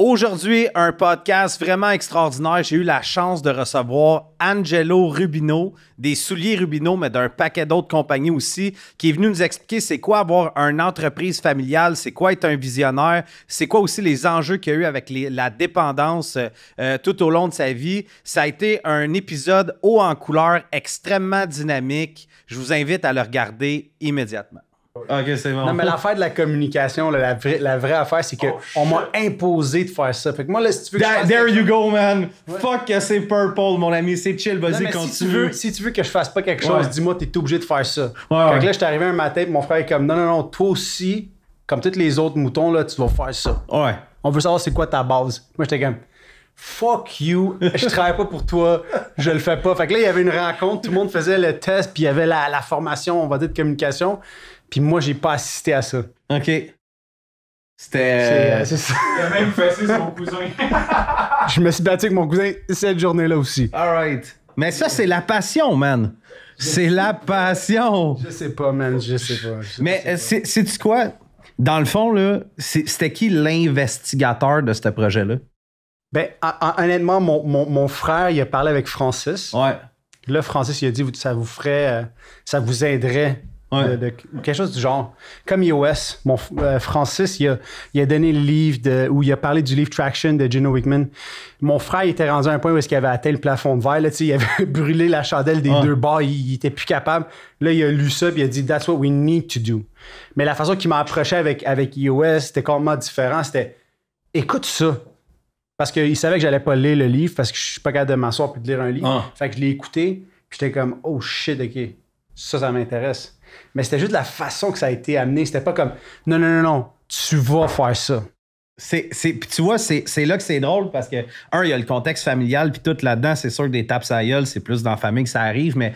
Aujourd'hui, un podcast vraiment extraordinaire. J'ai eu la chance de recevoir Angelo Rubino, des souliers Rubino, mais d'un paquet d'autres compagnies aussi, qui est venu nous expliquer c'est quoi avoir une entreprise familiale, c'est quoi être un visionnaire, c'est quoi aussi les enjeux qu'il y a eu avec la dépendance tout au long de sa vie. Ça a été un épisode haut en couleur, extrêmement dynamique. Je vous invite à le regarder immédiatement. OK, c'est bon. Non, mais l'affaire de la communication, là, la vraie affaire, c'est qu'on m'a imposé de faire ça. Fait que moi, là, si tu veux que je fasse There you go, man. Ouais. Fuck que c'est purple, mon ami. C'est chill, vas-y, continue. Si tu veux que je fasse pas quelque chose, dis-moi, t'es obligé de faire ça. Ouais, Fait que là, j'étais arrivé un matin, puis mon frère est comme, non, toi aussi, comme tous les autres moutons, là, tu vas faire ça. Ouais. On veut savoir c'est quoi ta base. Moi, j'étais comme, fuck you, je travaille pas pour toi, je le fais pas. Fait que là, il y avait une rencontre, tout le monde faisait le test, puis il y avait la formation, on va dire, de communication. Puis moi, j'ai pas assisté à ça. OK. C'était... C'est ça. Il a même fessé son cousin. Je me suis battu avec mon cousin cette journée-là aussi. All right. Mais ça, c'est la passion, man. C'est la passion. Je sais pas, man. Je sais pas. Mais sais-tu quoi? Dans le fond, là, c'était qui l'investigateur de ce projet-là? Ben, honnêtement, mon frère, il a parlé avec Francis. Ouais. Là, Francis, il a dit, ça vous ferait... ça vous aiderait... Ouais. De quelque chose du genre. Comme iOS, Francis, il a donné le livre où il a parlé du livre Traction de Gino Wickman. Mon frère, il était rendu à un point où il avait atteint le plafond de verre. Là, il avait brûlé la chandelle des deux bords. Il était plus capable. Là, il a lu ça et il a dit « That's what we need to do ». Mais la façon qu'il m'a approché avec iOS, c'était complètement différent. C'était « Écoute ça ». Parce qu'il savait que j'allais pas lire le livre parce que je suis pas capable de m'asseoir et de lire un livre. Fait que je l'ai écouté puis j'étais comme « Oh shit, OK, ça m'intéresse ». Mais c'était juste la façon que ça a été amené. C'était pas comme non, tu vas faire ça. Puis tu vois, c'est là que c'est drôle parce que, il y a le contexte familial, puis tout là-dedans, c'est sûr que des tapes à la gueule, c'est plus dans la famille que ça arrive, mais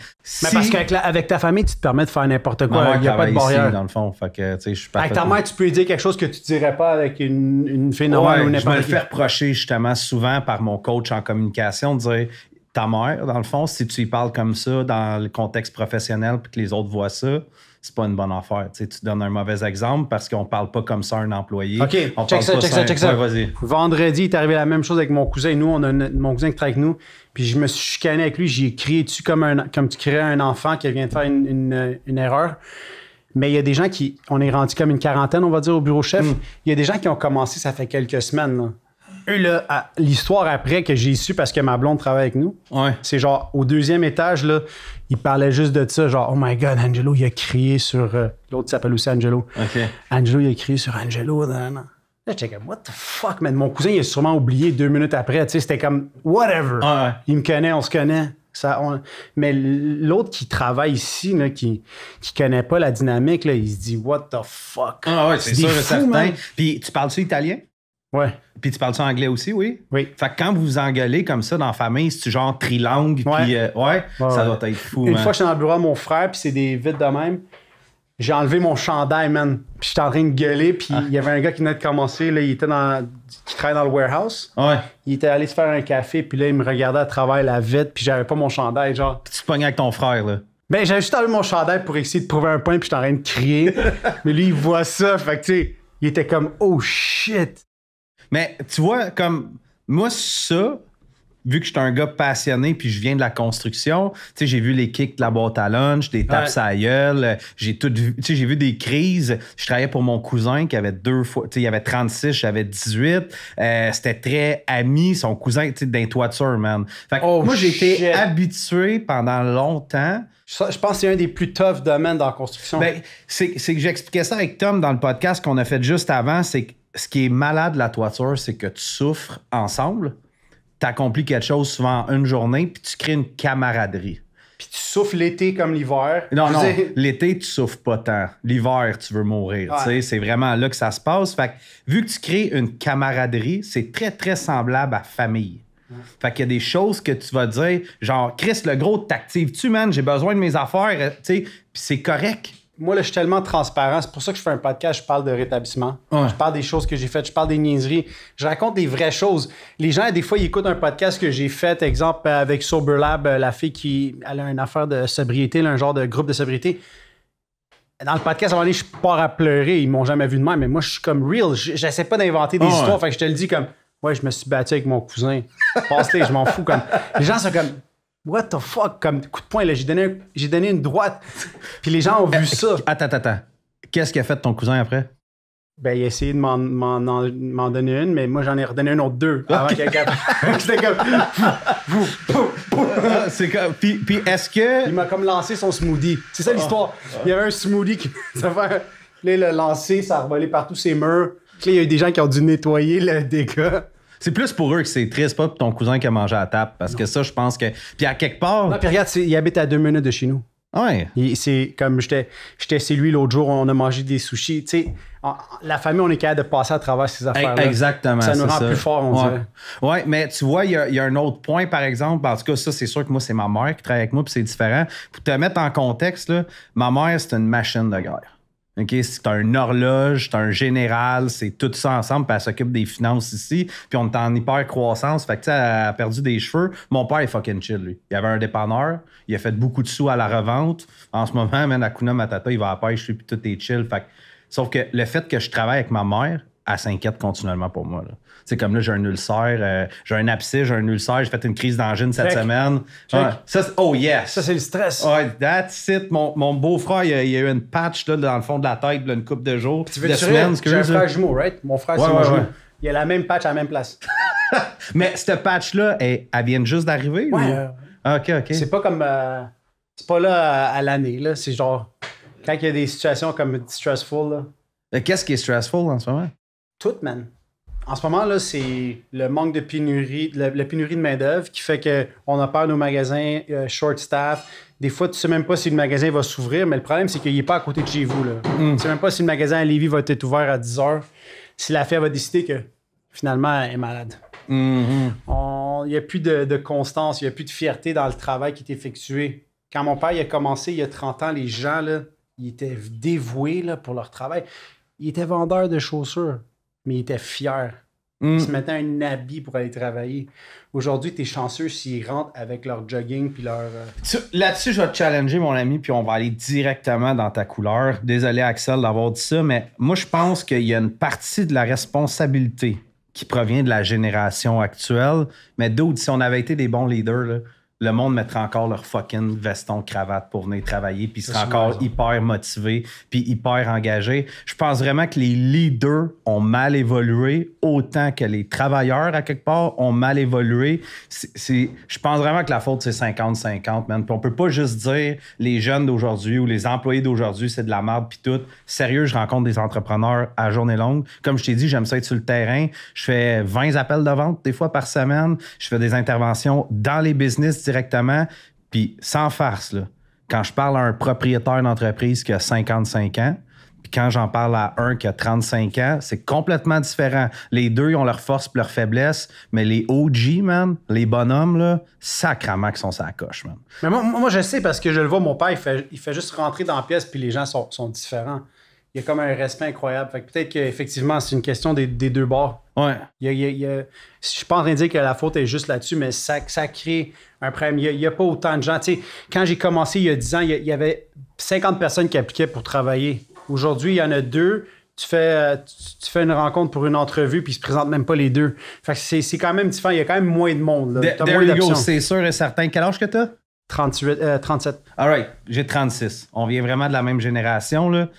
parce qu'avec ta famille, tu te permets de faire n'importe quoi. Il n'y a pas de barrière. Ici, dans le fond. Fait que, je suis avec ta mère, tu peux lui dire quelque chose que tu dirais pas avec une fille normale ou n'importe qui. Je me le fais reprocher justement souvent par mon coach en communication de dire ta mère, dans le fond, si tu y parles comme ça dans le contexte professionnel puis que les autres voient ça, c'est pas une bonne affaire. Tu donnes un mauvais exemple parce qu'on parle pas comme ça à un employé. OK, check ça. Ouais, vas-y. Vendredi, il est arrivé la même chose avec mon cousin. Nous, on a mon cousin qui travaille avec nous. Puis je me suis chicané avec lui. J'ai crié dessus comme tu crierais un enfant qui vient de faire une erreur. Mais il y a des gens on est rendu comme une quarantaine, on va dire, au bureau chef. Il y a des gens qui ont commencé, ça fait quelques semaines, là. Eux, là, l'histoire après que j'ai su parce que ma blonde travaille avec nous, c'est genre au deuxième étage, là, il parlait juste de ça, genre, oh my God, Angelo, il a crié sur. L'autre s'appelle aussi Angelo. Okay. Angelo, il a crié sur Angelo. Là, j'étais comme, what the fuck, man? Mon cousin, il a sûrement oublié 2 minutes après. Tu sais, c'était comme, whatever. Il me connaît, on se connaît. Mais l'autre qui travaille ici, là, qui connaît pas la dynamique, là, il se dit, what the fuck? C'est sûr et certain. Puis, tu parles-tu italien? Ouais. Puis tu parles-tu anglais aussi, oui? Oui. Fait que quand vous vous engueulez comme ça dans la famille, c'est-tu genre trilangue? Puis, ça doit être fou, Une fois que j'étais dans le bureau à mon frère, puis c'est des vides de même, j'ai enlevé mon chandail, man. Puis j'étais en train de gueuler, puis il y avait un gars qui venait de commencer, là, qui travaille dans le warehouse. Ouais. Il était allé se faire un café, puis là, il me regardait à travers la vitre, puis j'avais pas mon chandail, genre. Puis tu te pognais avec ton frère, là. Ben, j'avais juste enlevé mon chandail pour essayer de prouver un point, puis j'étais en train de crier. Mais lui, il voit ça, fait que, tu sais, il était comme, oh shit. Mais tu vois, comme moi, ça, vu que je suis un gars passionné puis je viens de la construction, tu sais, j'ai vu les kicks de la boîte à lunch, des tapes à la gueule, j'ai vu des crises. Je travaillais pour mon cousin qui avait 2 fois, tu sais, il avait 36, j'avais 18. C'était très ami, son cousin, tu sais, d'un toiture, man. Fait que moi, j'ai été habitué pendant longtemps. Je pense que c'est un des plus tough domaines dans la construction. Ben, c'est que j'expliquais ça avec Tom dans le podcast qu'on a fait juste avant, c'est que ce qui est malade de la toiture, c'est que tu souffres ensemble, tu accomplis quelque chose souvent en une journée, puis tu crées une camaraderie. Puis tu souffres l'été comme l'hiver. Non, l'été, tu souffres pas tant. L'hiver, tu veux mourir. C'est vraiment là que ça se passe. Fait que, vu que tu crées une camaraderie, c'est très, très semblable à famille. Fait qu'il y a des choses que tu vas dire, genre, Chris, le gros, t'actives-tu, man? J'ai besoin de mes affaires, tu sais, puis c'est correct. Moi, là, je suis tellement transparent. C'est pour ça que je fais un podcast, je parle de rétablissement. Je parle des choses que j'ai faites, je parle des niaiseries. Je raconte des vraies choses. Les gens, des fois, ils écoutent un podcast que j'ai fait, exemple, avec Sober Lab, la fille qui elle a une affaire de sobriété, là, un genre de groupe de sobriété. Dans le podcast, à un moment donné, je pars à pleurer. Ils m'ont jamais vu de même, mais moi, je suis comme real. J'essaie pas d'inventer des histoires. Fait que je te le dis comme, Ouais, je me suis battu avec mon cousin. Passe-les, je m'en fous. Comme... Les gens sont comme, what the fuck? Comme coup de poing, là, j'ai donné une droite. Puis les gens ont vu ça. Attends. Qu'est-ce qu'a fait ton cousin après? Ben, il a essayé de m'en donner une, mais moi, j'en ai redonné une autre 2 avant qu'il y ait C'était comme... C'est comme... Puis est-ce que... Il m'a comme lancé son smoothie. C'est ça l'histoire. Il y avait un smoothie qui... Ça fait... Là, il l'a lancé, ça a revolé partout ses murs. Puis là, il y a eu des gens qui ont dû nettoyer le dégât. C'est plus pour eux que c'est triste, pas pour ton cousin qui a mangé à la table. Parce que ça, je pense que... Puis à quelque part... Non, puis regarde, il habite à 2 minutes de chez nous. Ouais. C'est comme j'étais chez lui l'autre jour, on a mangé des sushis. Tu sais, la famille, on est capable de passer à travers ces affaires-là. Exactement. Ça nous rend plus forts, on dirait. Ouais, mais tu vois, il y a un autre point, par exemple. En tout cas, ça, c'est sûr que moi, c'est ma mère qui travaille avec moi, puis c'est différent. Pour te mettre en contexte, là, ma mère, c'est une machine de guerre. Okay? C'est un horloge, c'est un général, c'est tout ça ensemble, puis elle s'occupe des finances ici, puis on est en hyper croissance, fait que tu sais, elle a perdu des cheveux. Mon père est fucking chill, lui. Il avait un dépanneur, il a fait beaucoup de sous à la revente. En ce moment, man, Hakuna Matata, il va à la pêche, puis tout est chill. Fait que, sauf que le fait que je travaille avec ma mère, elle s'inquiète continuellement pour moi. C'est comme là, j'ai un ulcère, j'ai un abcès, j'ai un ulcère, j'ai fait une crise d'angine cette semaine. Ouais. Ça, oh yes! Ça, c'est le stress. Ouais, that's it. Mon beau-frère, il a eu une patch là, dans le fond de la tête, là, une couple de jours. Tu veux de semaines. J'ai un frère jumeau, right? Mon frère, c'est mon jumeau. Il a la même patch à la même place. Mais cette patch-là, elle vient juste d'arriver? Ouais. Ou... OK. C'est pas comme... c'est pas là à l'année, là. C'est genre... Quand il y a des situations comme stressful, là. Qu'est-ce qui est stressful en ce moment? Tout, man. En ce moment, là, c'est le manque de pénurie, la pénurie de main-d'œuvre qui fait qu'on a peur nos magasins, short staff. Des fois, tu sais même pas si le magasin va s'ouvrir, mais le problème, c'est qu'il n'est pas à côté de chez vous. Là. Tu sais même pas si le magasin à Lévis va être ouvert à 10 h. Si la fille va décider que finalement, elle est malade. Il n'y a plus de constance, il n'y a plus de fierté dans le travail qui est effectué. Quand mon père il a commencé il y a 30 ans, les gens, là, ils étaient dévoués là, pour leur travail. Ils étaient vendeurs de chaussures, mais ils étaient fiers. Ils se mettaient un habit pour aller travailler. Aujourd'hui, t'es chanceux s'ils rentrent avec leur jogging puis leur... Là-dessus, je vais te challenger, mon ami, puis on va aller directement dans ta couleur. Désolé, Axel, d'avoir dit ça, mais moi, je pense qu'il y a une partie de la responsabilité qui provient de la génération actuelle. Mais d'autres, si on avait été des bons leaders, là, le monde mettrait encore leur fucking veston cravate pour venir travailler, puis serait encore hyper motivé, puis hyper engagé. Je pense vraiment que les leaders ont mal évolué autant que les travailleurs, à quelque part, ont mal évolué. Je pense vraiment que la faute, c'est 50-50, man. Puis on peut pas juste dire les jeunes d'aujourd'hui ou les employés d'aujourd'hui, c'est de la merde, puis tout. Sérieux, je rencontre des entrepreneurs à journée longue. Comme je t'ai dit, j'aime ça être sur le terrain. Je fais 20 appels de vente des fois par semaine. Je fais des interventions dans les business directement, puis sans farce, là. Quand je parle à un propriétaire d'entreprise qui a 55 ans, puis quand j'en parle à un qui a 35 ans, c'est complètement différent. Les deux, ils ont leurs forces et leurs faiblesses, mais les OG, man, les bonhommes, là, sacrément qu'ils sont sur la coche, man. Mais moi, je sais parce que je le vois, mon père, il fait juste rentrer dans la pièce, puis les gens sont différents. Il y a comme un respect incroyable. Fait que peut-être qu'effectivement, c'est une question des deux bords. Ouais. Je suis pas en train de dire que la faute est juste là-dessus, mais ça crée un problème. Il n'y a pas autant de gens. Tu sais, quand j'ai commencé il y a 10 ans, il y avait 50 personnes qui appliquaient pour travailler. Aujourd'hui, il y en a 2. Tu fais une rencontre pour une entrevue, puis ils se présentent même pas les 2. Fait que c'est quand même différent. Il y a quand même moins de monde. T'as moins d'options. C'est sûr et certain. Quel âge que t'as? 37. All right. J'ai 36. On vient vraiment de la même génération, là.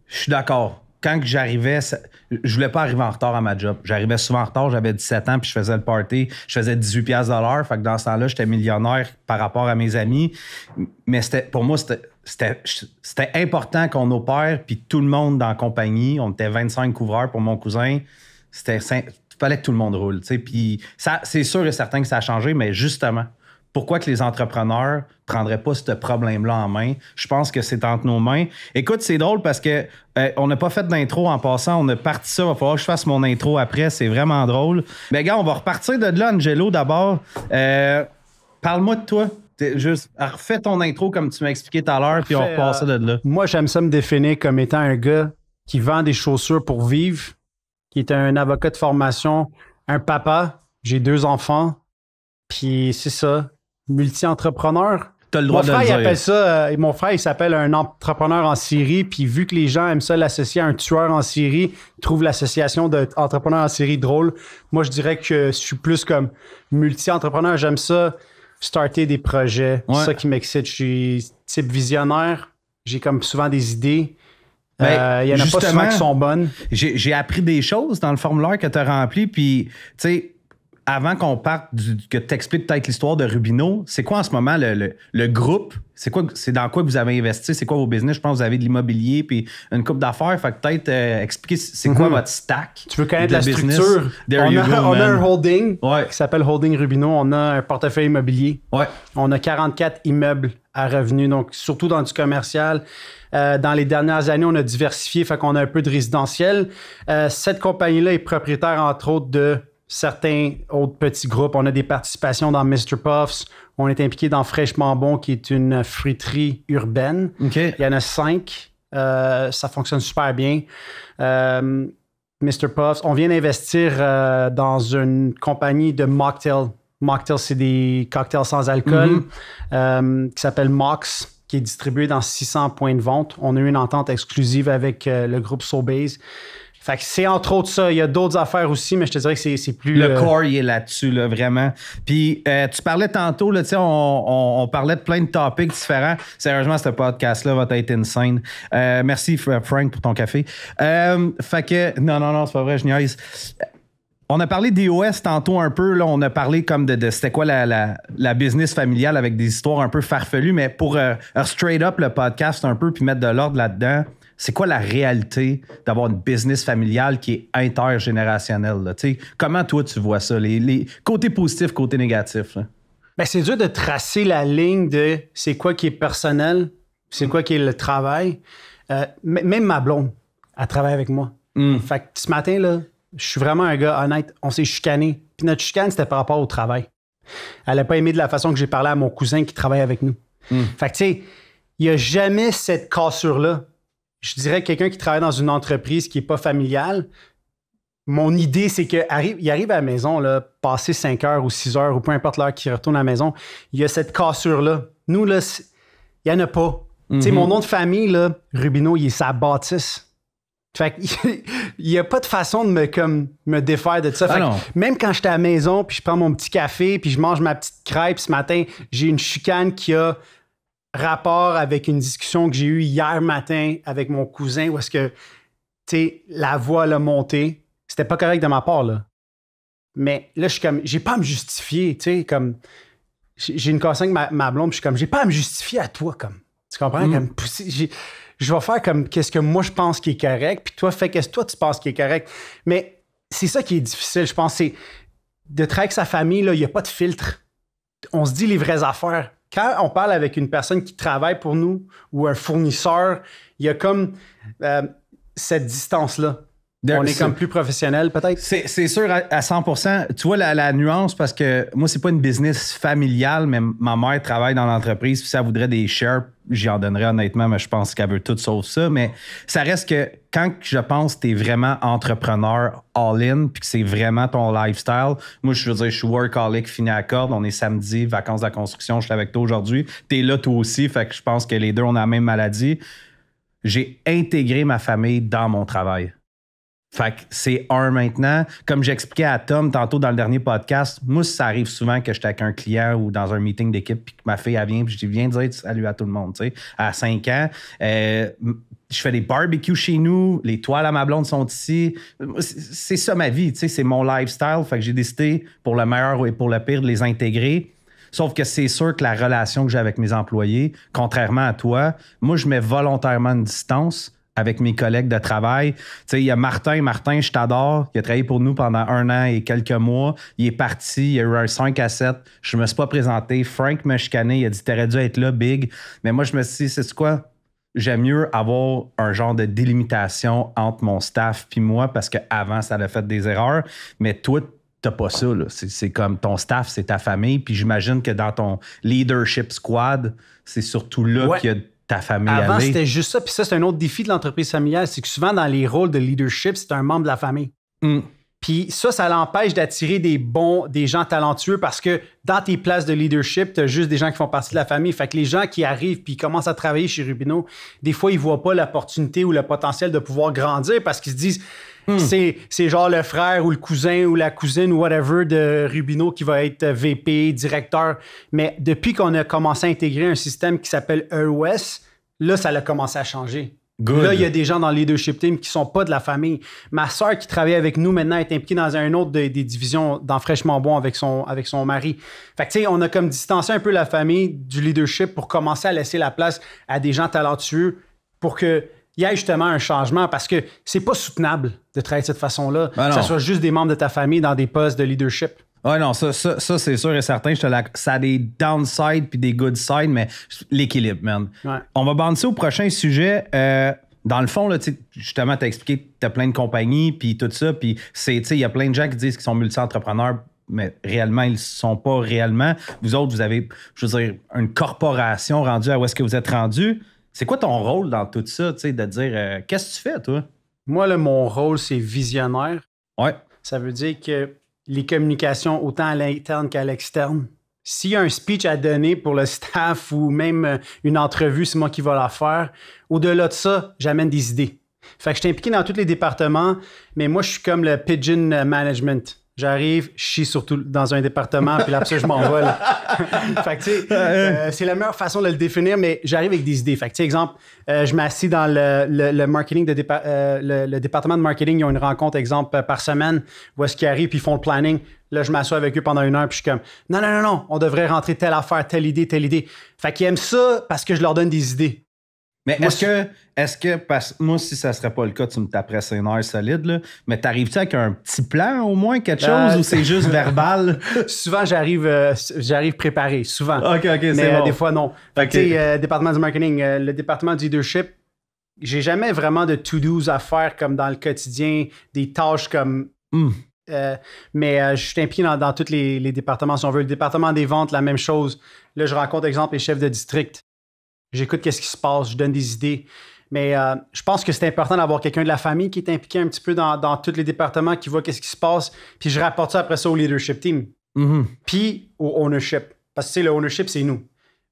Je suis d'accord. Quand j'arrivais, je voulais pas arriver en retard à ma job. J'arrivais souvent en retard, j'avais 17 ans, puis je faisais le party. Je faisais 18$ de l'heure. Fait que dans ce temps-là, j'étais millionnaire par rapport à mes amis. Mais pour moi, c'était important qu'on opère, puis tout le monde dans la compagnie, on était 25 couvreurs pour mon cousin. Il fallait que tout le monde roule. Puis c'est sûr et certain que ça a changé, mais justement, pourquoi que les entrepreneurs prendraient pas ce problème-là en main? Je pense que c'est entre nos mains. Écoute, c'est drôle parce que on n'a pas fait d'intro en passant. On a parti ça. Il va falloir que je fasse mon intro après. C'est vraiment drôle. Mais gars, on va repartir de là, Angelo, d'abord. Parle-moi de toi. Juste, refais ton intro comme tu m'as expliqué tout à l'heure, puis on repart ça de là. Moi, j'aime ça me définir comme étant un gars qui vend des chaussures pour vivre, qui est un avocat de formation, un papa. J'ai 2 enfants. Puis c'est ça. Multi-entrepreneur. t'as le droit de le dire. Il appelle ça, mon frère, il s'appelle un entrepreneur en série, puis vu que les gens aiment ça l'associer à un tueur en série, ils trouvent l'association d'entrepreneur en série drôle. Moi, je dirais que je suis plus comme multi-entrepreneur. J'aime ça, starter des projets. C'est ça qui m'excite. Je suis type visionnaire. J'ai comme souvent des idées. Il y en a pas souvent qui sont bonnes. J'ai appris des choses dans le formulaire que tu as rempli, puis, tu sais, avant qu'on parte, que tu expliques peut-être l'histoire de Rubino, c'est quoi en ce moment le groupe? C'est dans quoi que vous avez investi? C'est quoi vos business? Je pense que vous avez de l'immobilier puis une couple d'affaires. Fait que peut-être expliquer c'est quoi votre stack. Tu veux connaître la structure? On a un holding qui s'appelle Holding Rubino. On a un portefeuille immobilier. Ouais. On a 44 immeubles à revenus, donc surtout dans du commercial. Dans les dernières années, on a diversifié, fait qu'on a un peu de résidentiel. Cette compagnie-là est propriétaire, entre autres, de certains autres petits groupes. On a des participations dans Mr. Puffs. On est impliqué dans Fraîchement Bon, qui est une friterie urbaine. Okay. Il y en a 5. Ça fonctionne super bien. Mr. Puffs. On vient d'investir dans une compagnie de mocktails. Mocktails, c'est des cocktails sans alcool qui s'appelle Mox, qui est distribué dans 600 points de vente. On a eu une entente exclusive avec le groupe Sobeys. Fait que c'est entre autres ça. Il y a d'autres affaires aussi, mais je te dirais que c'est plus... Le core, il est là-dessus, là, vraiment. Puis, tu parlais tantôt, là, on parlait de plein de topics différents. Sérieusement, ce podcast-là va être insane. Merci, Frank, pour ton café. Fait que... Non, c'est pas vrai, je niaise. On a parlé d'EOS tantôt un peu. Là, on a parlé comme de c'était quoi la business familiale avec des histoires un peu farfelues, mais pour straight up le podcast un peu puis mettre de l'ordre là-dedans, c'est quoi la réalité d'avoir une business familiale qui est intergénérationnelle? Là? Comment toi tu vois ça? Les côtés positifs, côtés négatifs? Ben, c'est dur de tracer la ligne de c'est quoi qui est personnel, c'est quoi qui est le travail. Même ma blonde, elle travaille avec moi. Fait que ce matin, là, je suis vraiment un gars honnête. On s'est chicané. Puis notre chicane, c'était par rapport au travail. Elle n'a pas aimé de la façon que j'ai parlé à mon cousin qui travaille avec nous. Fait que tu sais, il n'y a jamais cette cassure-là. Je dirais que quelqu'un qui travaille dans une entreprise qui n'est pas familiale, mon idée, c'est qu'il arrive à la maison, là, passer 5 heures ou 6 heures ou peu importe l'heure qu'il retourne à la maison, il y a cette cassure-là. Nous, là, il n'y en a pas. Tu sais, mon nom de famille, là, Rubino, il est sa bâtisse. Fait qu'il n'y a pas de façon de me défaire de ça. Fait même quand j'étais à la maison, puis je prends mon petit café, puis je mange ma petite crêpe ce matin, j'ai une chicane qui a rapport avec une discussion que j'ai eue hier matin avec mon cousin où est-ce que, tu sais, la voix l'a monté. C'était pas correct de ma part, là. Mais là, je suis comme, j'ai pas à me justifier, tu sais, comme, j'ai une conversation avec ma blonde, puis je suis comme, j'ai pas à me justifier à toi, comme, tu comprends? Comme, je vais faire comme, qu'est-ce que moi je pense qui est correct, puis toi, fais qu'est-ce que toi tu penses qui est correct. Mais c'est ça qui est difficile, je pense, c'est de travailler avec sa famille, là, il n'y a pas de filtre. On se dit les vraies affaires. Quand on parle avec une personne qui travaille pour nous ou un fournisseur, il y a comme cette distance-là. On est comme plus professionnel, peut-être? C'est sûr à 100%. Tu vois la nuance parce que moi, c'est pas une business familiale, mais ma mère travaille dans l'entreprise. Puis si elle voudrait des shares, j'y en donnerais honnêtement, mais je pense qu'elle veut tout sauf ça. Mais ça reste que quand je pense que tu es vraiment entrepreneur all-in puis que c'est vraiment ton lifestyle, moi, je veux dire, je suis workaholic fini à corde. On est samedi, vacances de la construction, je suis avec toi aujourd'hui. Tu es là toi aussi, fait que je pense que les deux, on a la même maladie. J'ai intégré ma famille dans mon travail. Fait que c'est un maintenant. Comme j'expliquais à Tom tantôt dans le dernier podcast, moi, ça arrive souvent que j'étais avec un client ou dans un meeting d'équipe puis que ma fille, elle vient puis je dis, viens dire salut à tout le monde. Tu sais, à 5 ans, je fais des barbecues chez nous, les toiles à ma blonde sont ici. C'est ça ma vie, tu sais, c'est mon lifestyle. Fait que j'ai décidé, pour le meilleur et pour le pire, de les intégrer. Sauf que c'est sûr que la relation que j'ai avec mes employés, contrairement à toi, moi, je mets volontairement une distance avec mes collègues de travail. Tu sais, il y a Martin, je t'adore. Il a travaillé pour nous pendant 1 an et quelques mois. Il est parti, il y a eu un 5 à 7. Je me suis pas présenté. Frank m'a chicané, il a dit « T'aurais dû être là, big ». Mais moi, je me suis dit, c'est quoi? J'aime mieux avoir un genre de délimitation entre mon staff puis moi parce qu'avant, ça a fait des erreurs. Mais toi, t'as pas ça, là. C'est comme ton staff, c'est ta famille. Puis j'imagine que dans ton leadership squad, c'est surtout là qu'il y a ta famille. Avant, c'était juste ça. Puis ça, c'est un autre défi de l'entreprise familiale. C'est que souvent, dans les rôles de leadership, c'est un membre de la famille. Puis Puis ça l'empêche d'attirer des gens talentueux parce que dans tes places de leadership, tu as juste des gens qui font partie de la famille. Fait que les gens qui arrivent puis commencent à travailler chez Rubino, des fois, ils voient pas l'opportunité ou le potentiel de pouvoir grandir parce qu'ils se disent c'est genre le frère ou le cousin ou la cousine ou whatever de Rubino qui va être VP, directeur. Mais depuis qu'on a commencé à intégrer un système qui s'appelle EOS, là, ça a commencé à changer. Good. Là, il y a des gens dans le leadership team qui sont pas de la famille. Ma soeur qui travaille avec nous maintenant est impliquée dans un autre des divisions dans Fraîchement Bon avec son mari. Fait que tu sais, on a comme distancé un peu la famille du leadership pour commencer à laisser la place à des gens talentueux pour qu'il y ait justement un changement parce que c'est pas soutenable de travailler de cette façon-là. Que ce soit juste des membres de ta famille dans des postes de leadership. Ouais, non, ça c'est sûr et certain. Ça a des downsides puis des good sides, mais l'équilibre, man. Ouais. On va bandir au prochain sujet. Dans le fond, là, justement, tu as expliqué que tu as plein de compagnies puis tout ça. Puis il y a plein de gens qui disent qu'ils sont multi-entrepreneurs, mais réellement, ils ne sont pas réellement. Vous autres, vous avez, je veux dire, une corporation rendue à où est-ce que vous êtes rendu. C'est quoi ton rôle dans tout ça, de dire qu'est-ce que tu fais, toi? Moi, là, mon rôle, c'est visionnaire. Ouais. Ça veut dire que les communications, autant à l'interne qu'à l'externe. S'il y a un speech à donner pour le staff ou même une entrevue, c'est moi qui vais la faire. Au-delà de ça, j'amène des idées. Fait que je suis impliqué dans tous les départements, mais moi, je suis comme le pigeon management. J'arrive, je chie surtout dans un département, puis là, après ça, je m'envole. Fait que, tu sais, c'est la meilleure façon de le définir, mais j'arrive avec des idées. Fait que, tu sais, exemple, je m'assis dans le marketing, le département de marketing, ils ont une rencontre, exemple, par semaine, où est-ce qu'ils arrivent, puis ils font le planning. Là, je m'assois avec eux pendant 1 heure, puis je suis comme, non, on devrait rentrer telle affaire, telle idée. Fait qu'ils aiment ça parce que je leur donne des idées. Mais est-ce que parce que moi, si ça serait pas le cas, tu me taperais ses nerfs solides, là, mais t'arrives-tu avec un petit plan au moins, quelque chose, ou c'est juste verbal? Souvent, j'arrive préparé, souvent. OK, mais c'est bon. Des fois, non. Fait que, tu sais, département du marketing, le département du leadership, j'ai jamais vraiment de to-dos à faire comme dans le quotidien, des tâches comme... mais je suis impliqué dans tous les départements, si on veut. Le département des ventes, la même chose. Là, je rencontre, exemple, les chefs de district. J'écoute qu'est-ce qui se passe, je donne des idées. Mais je pense que c'est important d'avoir quelqu'un de la famille qui est impliqué un petit peu dans tous les départements, qui voit qu'est-ce qui se passe, puis je rapporte ça après ça au leadership team. Puis au ownership. Parce que, tu sais, le ownership, c'est nous.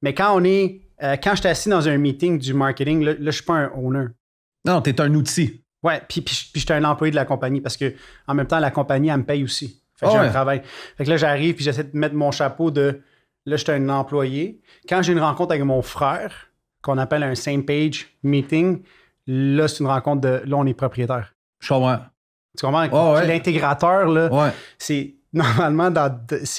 Mais quand je suis assis dans un meeting du marketing, là je suis pas un owner. Non, t'es un outil. Ouais, puis je suis un employé de la compagnie parce que en même temps, la compagnie, elle me paye aussi. Fait que j'ai un travail. Fait que là, j'arrive puis j'essaie de mettre mon chapeau de... Là, je suis un employé. Quand j'ai une rencontre avec mon frère, qu'on appelle un same page meeting, là, c'est une rencontre de... Là, on est propriétaire. Je comprends. Tu comprends? L'intégrateur, là, c'est... Normalement,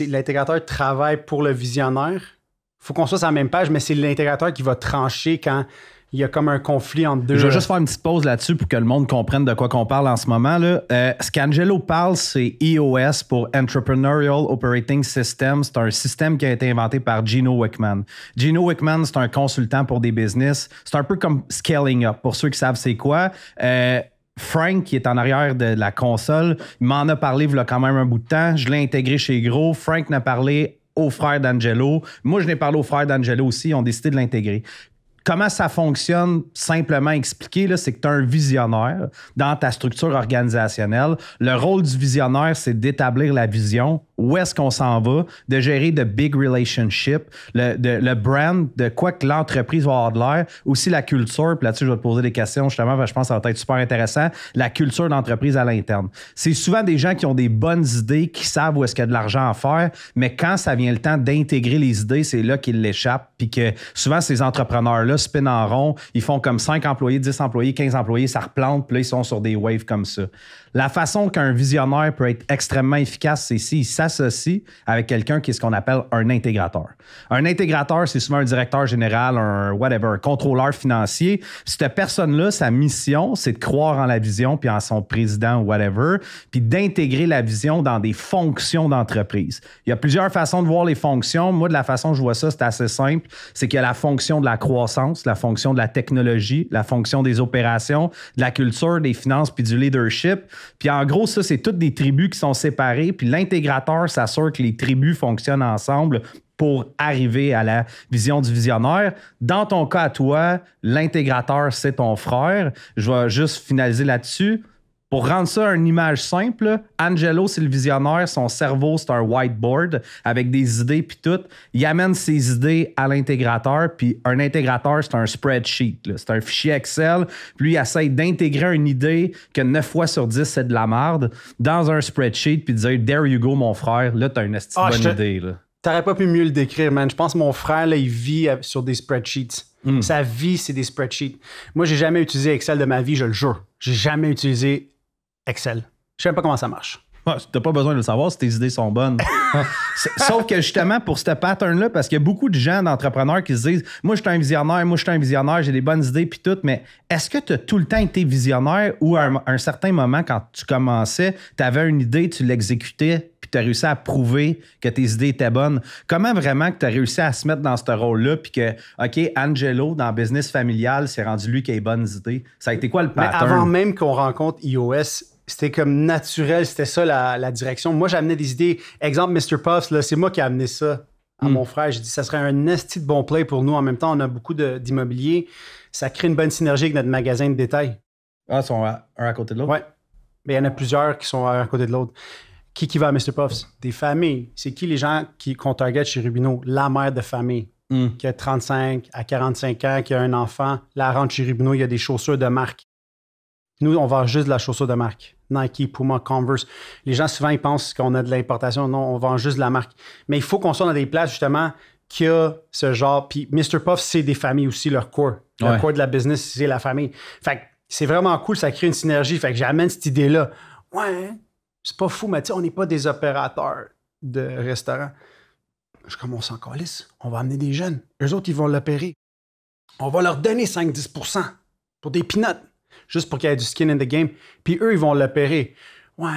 l'intégrateur travaille pour le visionnaire. Il faut qu'on soit sur la même page, mais c'est l'intégrateur qui va trancher quand il y a comme un conflit entre deux. Je vais juste faire une petite pause là-dessus pour que le monde comprenne de quoi qu'on parle en ce moment. Là. Ce qu'Angelo parle, c'est EOS pour Entrepreneurial Operating System. C'est un système qui a été inventé par Gino Wickman. Gino Wickman, c'est un consultant pour des business. C'est un peu comme Scaling Up, pour ceux qui savent c'est quoi. Frank, qui est en arrière de la console, il m'en a parlé il y a quand même un bout de temps. Je l'ai intégré chez Gros. Frank n'a parlé aux frères d'Angelo. Moi, je l'ai parlé aux frères d'Angelo aussi. Ils ont décidé de l'intégrer. Comment ça fonctionne, simplement expliqué, là, c'est que tu as un visionnaire dans ta structure organisationnelle. Le rôle du visionnaire, c'est d'établir la vision, où est-ce qu'on s'en va, de gérer de big relationships, le brand, de quoi que l'entreprise va avoir de l'air, aussi la culture. Puis là-dessus, je vais te poser des questions justement, parce que je pense que ça va être super intéressant. La culture d'entreprise à l'interne. C'est souvent des gens qui ont des bonnes idées, qui savent où est-ce qu'il y a de l'argent à faire, mais quand ça vient le temps d'intégrer les idées, c'est là qu'ils l'échappent. Puis que souvent, ces entrepreneurs-là spin en rond, ils font comme 5 employés, 10 employés, 15 employés, ça replante, puis là, ils sont sur des waves comme ça. La façon qu'un visionnaire peut être extrêmement efficace, c'est s'il s'associe avec quelqu'un qui est ce qu'on appelle un intégrateur. Un intégrateur, c'est souvent un directeur général, un contrôleur financier. Cette personne-là, sa mission, c'est de croire en la vision, puis en son président ou whatever, puis d'intégrer la vision dans des fonctions d'entreprise. Il y a plusieurs façons de voir les fonctions. Moi, de la façon que je vois ça, c'est assez simple. C'est qu'il y a la fonction de la croissance, la fonction de la technologie, la fonction des opérations, de la culture, des finances, puis du leadership. Puis en gros, ça, c'est toutes des tribus qui sont séparées. Puis l'intégrateur s'assure que les tribus fonctionnent ensemble pour arriver à la vision du visionnaire. Dans ton cas à toi, l'intégrateur, c'est ton frère. Je vais juste finaliser là-dessus. Pour rendre ça une image simple, là, Angelo, c'est le visionnaire, son cerveau, c'est un whiteboard avec des idées puis tout. Il amène ses idées à l'intégrateur, puis un intégrateur, c'est un spreadsheet. Là. C'est un fichier Excel. Puis lui, il essaie d'intégrer une idée que 9 fois sur 10, c'est de la merde, dans un spreadsheet, puis de dire « There you go, mon frère. Là, t'as une bonne idée. » là. T'aurais pas pu mieux le décrire, man. Je pense que mon frère, là, il vit sur des spreadsheets. Sa vie, c'est des spreadsheets. Moi, j'ai jamais utilisé Excel de ma vie, je le jure. J'ai jamais utilisé Excel. Je sais même pas comment ça marche. Ouais, t'as pas besoin de le savoir si tes idées sont bonnes. Sauf que justement, pour ce pattern-là, parce qu'il y a beaucoup de gens, d'entrepreneurs qui se disent « Moi, je suis un visionnaire, j'ai des bonnes idées, puis tout. » Mais est-ce que tu as tout le temps été visionnaire ou à un certain moment, quand tu commençais, tu avais une idée, tu l'exécutais, puis tu as réussi à prouver que tes idées étaient bonnes? Comment vraiment que tu as réussi à se mettre dans ce rôle-là, puis que, OK, Angelo, dans Business Familial, c'est rendu lui qui a les bonnes idées? Ça a été quoi le pattern? Mais avant même qu'on rencontre iOS, c'était comme naturel, c'était ça la direction. Moi, j'amenais des idées. Exemple, Mr. Puffs, là, c'est moi qui ai amené ça à mon frère. J'ai dit, ça serait un esti de bon play pour nous. En même temps, on a beaucoup d'immobilier. Ça crée une bonne synergie avec notre magasin de détail. Ah, ils sont un à côté de l'autre? Oui. Mais il y en a plusieurs qui sont un à côté de l'autre. Qui va à Mr. Puffs? Des familles. C'est qui les gens qu'on target chez Rubino? La mère de famille qui a 35 à 45 ans, qui a un enfant. La rentre chez Rubino, il y a des chaussures de marque. Nous, on vend juste de la chaussure de marque. Nike, Puma, Converse. Les gens, souvent, ils pensent qu'on a de l'importation. Non, on vend juste de la marque. Mais il faut qu'on soit dans des places, justement, qui a ce genre. Puis Mr. Puff, c'est des familles aussi, leur core. Le core de la business, c'est la famille. Fait que c'est vraiment cool, ça crée une synergie. Fait que j'amène cette idée-là. Ouais, c'est pas fou, mais tu sais, on n'est pas des opérateurs de restaurants. Je commence en calisse. On va amener des jeunes. Eux autres, ils vont l'opérer. On va leur donner 5-10% pour des peanuts. Juste pour qu'il y ait du skin in the game. Puis eux, ils vont l'opérer. Ouais.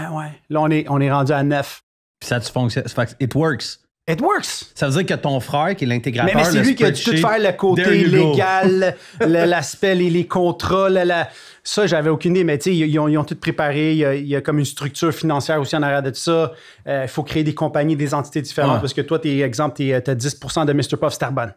Là, on est rendu à 9. Puis ça, tu fonctionnes. It works. It works! Ça veut dire que ton frère, qui est l'intégrateur, mais c'est lui qui a dû tout faire le côté légal, l'aspect, les contrats. Ça, j'avais aucune idée, mais tu sais, ils ont tout préparé. Il y a comme une structure financière aussi en arrière de tout ça. Il faut créer des compagnies, des entités différentes parce que toi, tu as 10% de Mr. Puff Starbonne.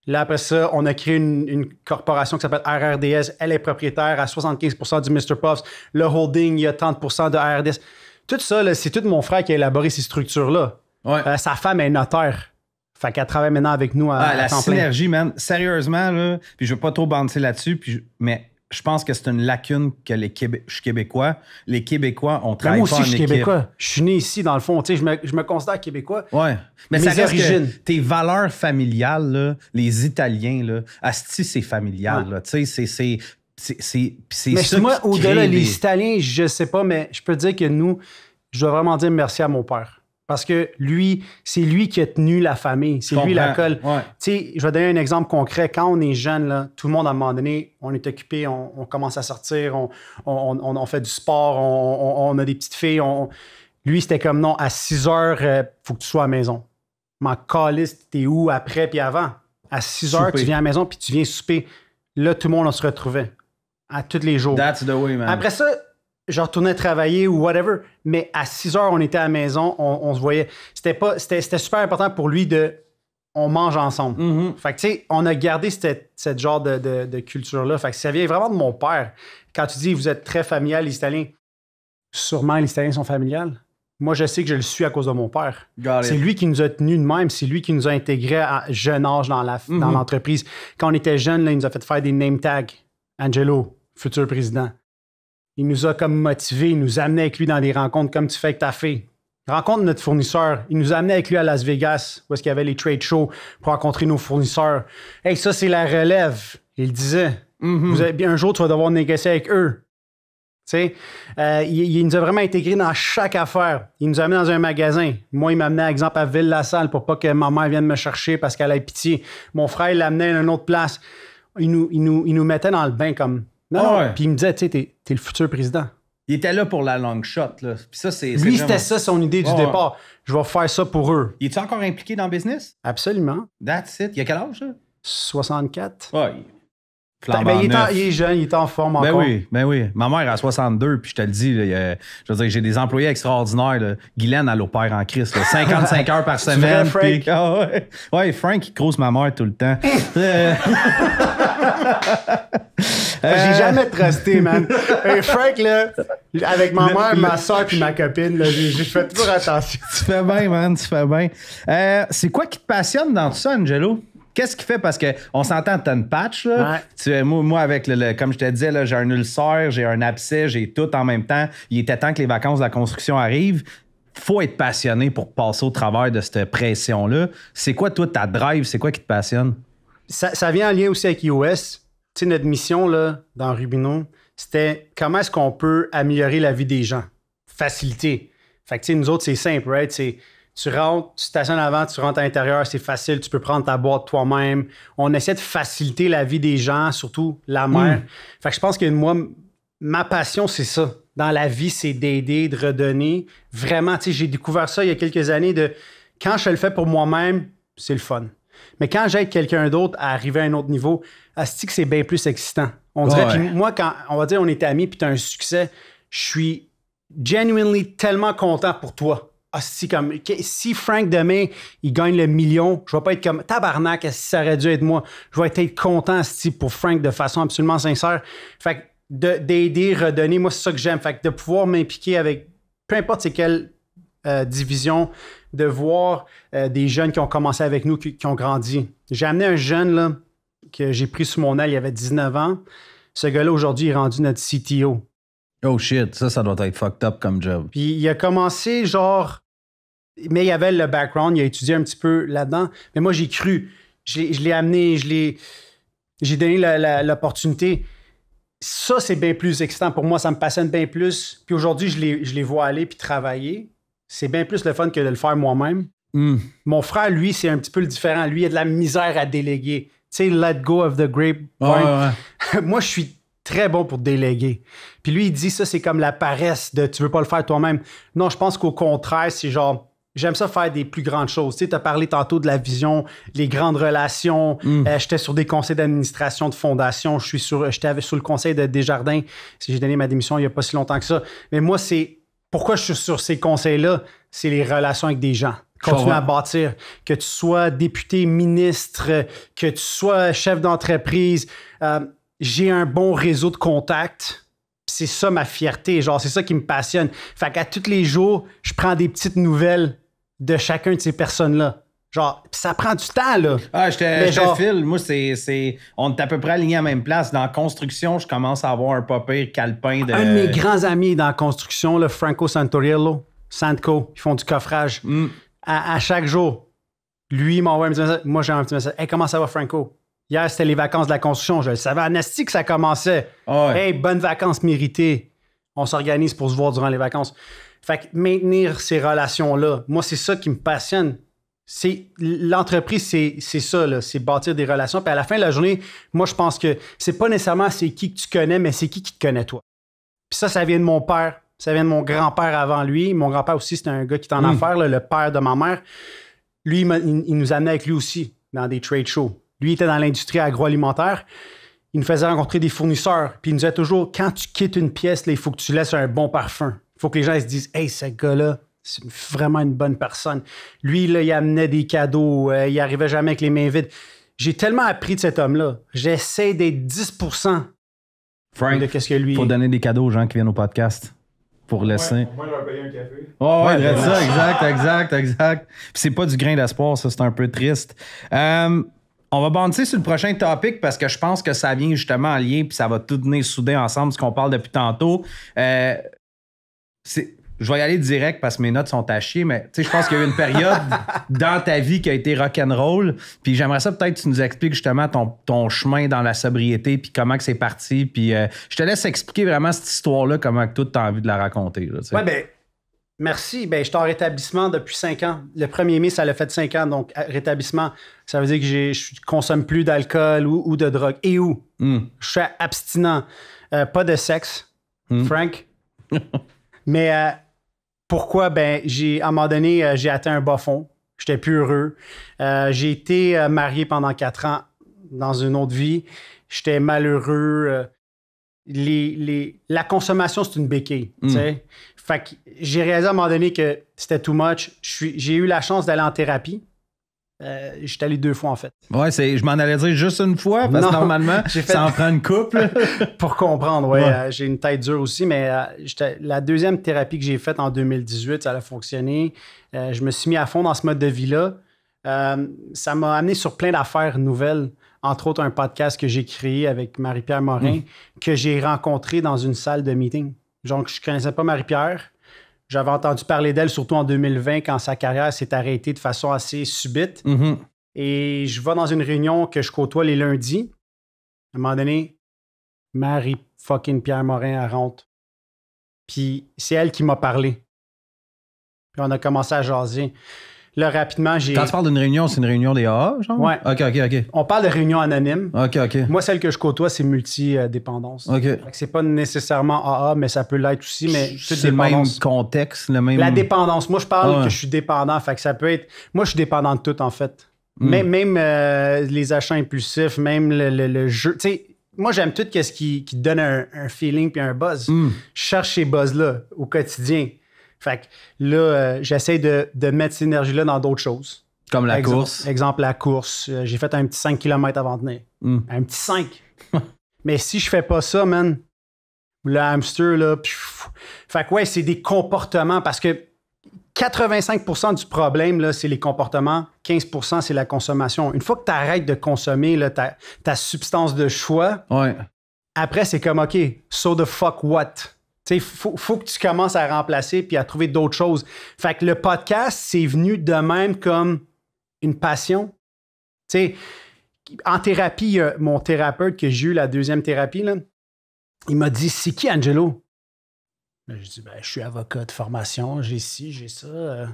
Là, après ça, on a créé une corporation qui s'appelle RRDS. Elle est propriétaire à 75% du Mr. Puffs. Le holding, il y a 30% de RRDS. Tout ça, là, c'est tout mon frère qui a élaboré ces structures-là. Ouais. Sa femme est notaire. Fait qu'elle travaille maintenant avec nous à la temps plein. Synergie, man. Sérieusement, là, puis je veux pas trop bouncer là-dessus, mais je pense que c'est une lacune que je suis québécois. Les Québécois, on travaille pas en équipe. Moi aussi, je suis québécois. Je suis né ici, dans le fond. Tu sais, je me considère québécois. Ouais. Mais ça reste que tes valeurs familiales, là, les Italiens, là, asti, c'est familial. Là. Tu sais, c'est mais ça moi, au-delà, les Italiens, je sais pas, mais je peux dire que nous, je dois vraiment dire merci à mon père. Parce que lui, c'est lui qui a tenu la famille. C'est lui la colle. Ouais. Tu sais, je vais donner un exemple concret. Quand on est jeune, là, tout le monde, à un moment donné, on est occupé, on commence à sortir, on fait du sport, on a des petites filles. Lui, c'était comme non, à 6 heures, faut que tu sois à la maison. M'en calisse, t'es où après puis avant? À 6 heures, tu viens à la maison puis tu viens souper. Là, tout le monde, on se retrouvait. À tous les jours. That's the way, man. Après ça, je retournais travailler ou whatever, mais à 6 heures, on était à la maison, on se voyait. C'était super important pour lui on mange ensemble. Mm-hmm. Fait que, tu sais, on a gardé cette genre de culture-là. Fait que ça vient vraiment de mon père. Quand tu dis vous êtes très familial, les Italiens, sûrement les Italiens sont familiales. Moi, je sais que je le suis à cause de mon père. C'est lui qui nous a tenus de même. C'est lui qui nous a intégrés à jeune âge dans l'entreprise. Quand on était jeunes, là, il nous a fait faire des name tags. Angelo, futur président. Il nous a comme motivés, il nous a amené avec lui dans des rencontres comme tu fais avec ta fille. Rencontre notre fournisseur. Il nous a amené avec lui à Las Vegas, où est-ce qu'il y avait les trade shows pour rencontrer nos fournisseurs. Hey, ça, c'est la relève. Il disait. Un jour, tu vas devoir négocier avec eux. Tu sais, il nous a vraiment intégrés dans chaque affaire. Il nous a amené dans un magasin. Moi, il m'a amené, par exemple, à Ville-la-Salle pour pas que ma mère vienne me chercher parce qu'elle a pitié. Mon frère, il l'amenait à une autre place. Il nous mettait dans le bain comme... Non. Puis il me disait, tu sais, t'es le futur président. Il était là pour la long shot. Là. Puis ça, lui, c'était vraiment... ça son idée du départ. Je vais faire ça pour eux. Il est-tu encore impliqué dans le business? Absolument. That's it. Il a quel âge, ça? 64. Ouais. Il est jeune, il est en forme encore. Ben oui. Ma mère a 62, puis je te le dis, là, je veux dire, j'ai des employés extraordinaires. Là. Guylaine, elle opère en Christ. 55 heures par semaine. Frank? Ouais, Frank, il crouse ma mère tout le temps. J'ai jamais trusté, man. Et Frank, là, avec ma mère, ma soeur puis ma copine, là, j'ai fait toujours attention. Tu fais bien, man, tu fais bien. C'est quoi qui te passionne dans tout ça, Angelo? Qu'est-ce qui fait? Parce qu'on s'entend, t'as une patch, là. Ouais. Moi, avec comme je te disais, là, j'ai un ulcère, j'ai un abcès, j'ai tout en même temps. Il était temps que les vacances de la construction arrivent. Faut être passionné pour passer au travers de cette pression-là. C'est quoi, toi, ta drive? C'est quoi qui te passionne? Ça vient en lien aussi avec iOS. Tu sais, notre mission, là, dans Rubino, c'était comment est-ce qu'on peut améliorer la vie des gens? Faciliter. Fait que, tu sais, nous autres, c'est simple, right? C'est... Tu rentres, tu stationnes avant, tu rentres à l'intérieur, c'est facile, tu peux prendre ta boîte toi-même. On essaie de faciliter la vie des gens, surtout la mère. Fait que je pense que moi, ma passion, c'est ça. Dans la vie, c'est d'aider, de redonner. Vraiment, tu sais, j'ai découvert ça il y a quelques années de quand je le fais pour moi-même, c'est le fun. Mais quand j'aide quelqu'un d'autre à arriver à un autre niveau, asti que c'est bien plus excitant. On dirait, puis moi, quand on va dire on est amis puis tu as un succès, je suis genuinely tellement content pour toi. Si Frank demain, il gagne le million, je vais pas être comme tabarnak, si ça aurait dû être moi. Je vais être content pour Frank de façon absolument sincère. Fait que d'aider, redonner, moi, c'est ça que j'aime. Fait que de pouvoir m'impliquer avec peu importe c'est quelle division, de voir des jeunes qui ont commencé avec nous, qui ont grandi. J'ai amené un jeune là, que j'ai pris sous mon aile, il avait 19 ans. Ce gars-là, aujourd'hui, il est rendu notre CTO. Oh shit, ça doit être fucked up comme job. Puis il a commencé genre... Mais il avait le background, il a étudié un petit peu là-dedans. Mais moi, j'ai cru. Je l'ai amené, j'ai donné l'opportunité. Ça, c'est bien plus excitant pour moi. Ça me passionne bien plus. Puis aujourd'hui, je les vois aller puis travailler. C'est bien plus le fun que de le faire moi-même. Mon frère, lui, c'est un petit peu le différent. Lui, il a de la misère à déléguer. Tu sais, let go of the grapevine. Moi, je suis très bon pour déléguer. Puis lui, il dit ça, c'est comme la paresse de tu veux pas le faire toi-même. Non, je pense qu'au contraire, c'est genre... J'aime ça faire des plus grandes choses. Tu sais, tu as parlé tantôt de la vision, les grandes relations. J'étais sur des conseils d'administration de fondation. J'étais sur le conseil de Desjardins. J'ai donné ma démission il n'y a pas si longtemps que ça. Mais moi, c'est... Pourquoi je suis sur ces conseils-là? C'est les relations avec des gens. Continuer à bâtir. Que tu sois député, ministre, que tu sois chef d'entreprise. J'ai un bon réseau de contacts. C'est ça ma fierté. Genre, c'est ça qui me passionne. Fait qu'à tous les jours, je prends des petites nouvelles de chacun de ces personnes-là. Genre, ça prend du temps, là. Ah, je te file. Moi, on est à peu près alignés à la même place. Dans la construction, je commence à avoir un pas pire calepin de... Un de mes grands amis dans la construction, là, Franco Santoriello, Sandco, ils font du coffrage. À chaque jour, lui, il m'envoie un petit message. Moi, j'ai un petit message. Hey, comment ça va, Franco? Hier, c'était les vacances de la construction. Je le savais en asti que ça commençait. Hey, bonnes vacances méritées. On s'organise pour se voir durant les vacances. Fait que maintenir ces relations-là, moi, c'est ça qui me passionne. L'entreprise, c'est ça, là, c'est bâtir des relations. Puis à la fin de la journée, moi, je pense que c'est pas nécessairement c'est qui que tu connais, mais c'est qui te connaît toi. Puis ça vient de mon père. Ça vient de mon grand-père avant lui. Mon grand-père aussi, c'était un gars qui est en affaires, là, le père de ma mère. Lui, il nous amenait avec lui aussi dans des trade shows. Lui, il était dans l'industrie agroalimentaire. Il nous faisait rencontrer des fournisseurs. Puis il nous disait toujours, quand tu quittes une pièce, là, il faut que tu laisses un bon parfum. Il faut que les gens se disent, hey, ce gars-là, c'est vraiment une bonne personne. Lui, là, il amenait des cadeaux. Il arrivait jamais avec les mains vides. J'ai tellement appris de cet homme-là. J'essaie d'être 10% Frank, de qu'est-ce que lui... Il faut donner des cadeaux aux gens qui viennent au podcast. Pour laisser. Ouais, au moins leur payer un café. Ça, exact. Puis c'est pas du grain d'espoir, ça, c'est un peu triste. On va bondir sur le prochain topic parce que je pense que ça vient justement en lien puis ça va tout venir soudé ensemble, ce qu'on parle depuis tantôt. Je vais y aller direct parce que mes notes sont à chier, mais je pense qu'il y a eu une période dans ta vie qui a été rock'n'roll. Puis j'aimerais ça peut-être que tu nous expliques justement ton chemin dans la sobriété puis comment que c'est parti. Puis je te laisse expliquer vraiment cette histoire-là, comment que toi tu as envie de la raconter. Là, merci. Je suis en rétablissement depuis 5 ans. Le 1er mai, ça l'a fait 5 ans. Donc, rétablissement, ça veut dire que je ne consomme plus d'alcool ou de drogue. Et où? Je suis abstinent. Pas de sexe, Frank. Mais pourquoi? À un moment donné, j'ai atteint un bas fond. J'étais plus heureux. J'ai été marié pendant 4 ans dans une autre vie. J'étais malheureux. La consommation, c'est une béquille. Fait que j'ai réalisé à un moment donné que c'était too much. J'ai eu la chance d'aller en thérapie. Je suis allé 2 fois, en fait. Ouais, je m'en allais dire juste une fois, parce que normalement, ça en prend une couple. Pour comprendre, ouais. J'ai une tête dure aussi, mais la deuxième thérapie que j'ai faite en 2018, ça a fonctionné. Je me suis mis à fond dans ce mode de vie-là. Ça m'a amené sur plein d'affaires nouvelles, entre autres un podcast que j'ai créé avec Marie-Pierre Morin, que j'ai rencontré dans une salle de meeting. Donc, je ne connaissais pas Marie-Pierre. J'avais entendu parler d'elle, surtout en 2020, quand sa carrière s'est arrêtée de façon assez subite. Mm-hmm. Et je vais dans une réunion que je côtoie les lundis. À un moment donné, Marie-Pierre Morin, elle rentre. Puis c'est elle qui m'a parlé. Puis on a commencé à jaser. Là, rapidement, j'ai... Quand tu parles d'une réunion, c'est une réunion des AA, genre? Ouais. OK. On parle de réunion anonyme. OK. Moi, celle que je côtoie, c'est multi-dépendance. OK. C'est pas nécessairement AA, mais ça peut l'être aussi, mais c'est le même contexte, le même... La dépendance. Moi, je parle que je suis dépendant. Fait que ça peut être... Moi, je suis dépendant de tout, en fait. Même les achats impulsifs, même le jeu. Tu sais, moi, j'aime tout ce qui te donne un feeling puis un buzz. Je cherche ces buzz-là au quotidien. Fait que là, j'essaie de mettre cette énergie-là dans d'autres choses. Comme la course. Exemple, la course. J'ai fait un petit 5 km avant de venir. Un petit 5. Mais si je fais pas ça, man, le hamster, là... Fait que ouais, c'est des comportements parce que 85% du problème, là, c'est les comportements. 15%, c'est la consommation. Une fois que tu arrêtes de consommer là, ta substance de choix, après, c'est comme, OK, so the fuck what? Il faut que tu commences à remplacer puis à trouver d'autres choses. Fait que le podcast, c'est venu de même comme une passion. T'sais, en thérapie, mon thérapeute que j'ai eu la deuxième thérapie, là, il m'a dit, c'est qui Angelo? J'ai dit, je suis avocat de formation, j'ai ci, j'ai ça.